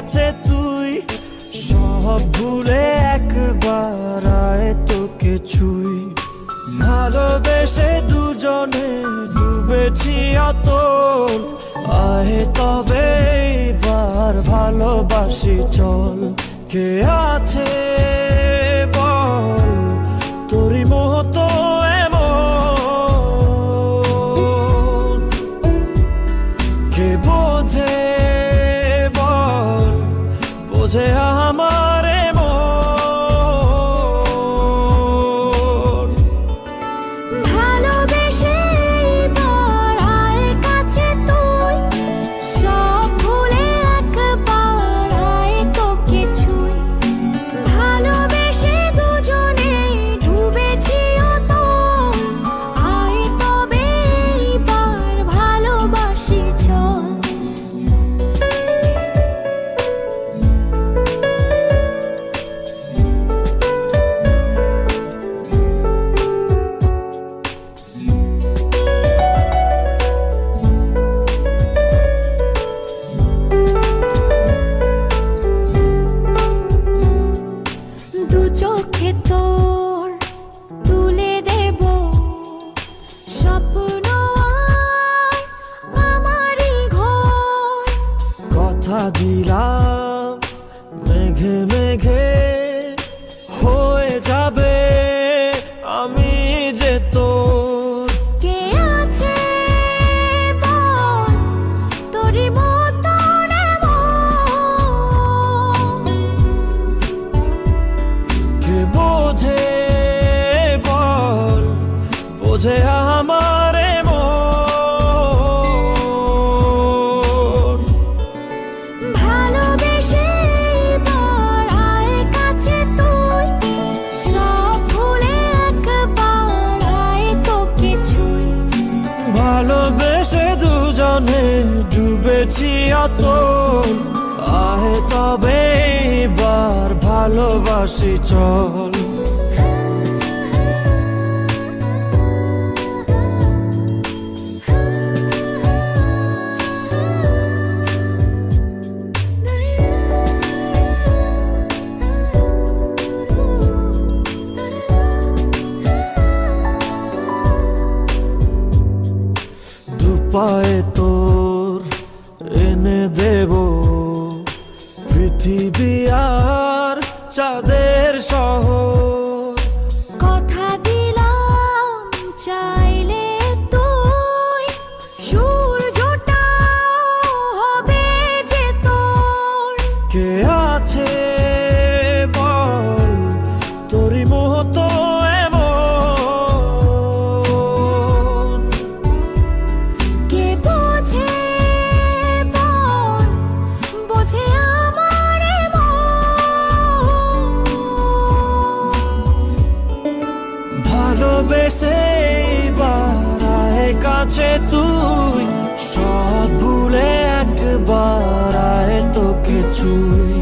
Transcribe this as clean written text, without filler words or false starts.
কাছে তুই, সব ভুলে একবার আয় তোকে ছুই। ভালোবেসে দুজনে ডুবেছি অতল, আয় তবে এবার ভালোবাসি চল। কে আছে বল তোরই মতো এমন, কে বোঝে বল বোঝে আমার মন। ভালোবেসে এবার আয় কাছে তুই, সব ভুলে একবার আয় তোকে ছুই। ভালোবেসে দুজনে ডুবেছি অতল, আয় তবে এবার ভালোবাসি চল। দু চোখে তোর তুলে দেব স্বপ্ন আর আমারই ঘর। কথা দিলাম মেঘে মেঘে হয়ে যাবে আমি যে তোর। কে আছে বল তোরই মতন এমন, কে বোঝে বল বোঝে আমার মন। ভালোবেসে এবার আয় কাছে তুই, সব ভুলে একবার আয় তোকে ছুই। ভালোবেসে দুজনে ডুবেছি অতল, আয় তবে এবার ভালোবাসি চল। দুপায়ে তোর এনে দেব পৃথিবী আর চাঁদের শহর। কথা দিলাম চাইলে তুই সূর্যটাও হবে যে তোর। কে আছে বল তোরই মতো এমন, কে বোঝে বল বোঝে আমার মন। ভালোবেসে এবার আয় কাছে তুই, সব ভুলে একবার আয় তোকে ছুই।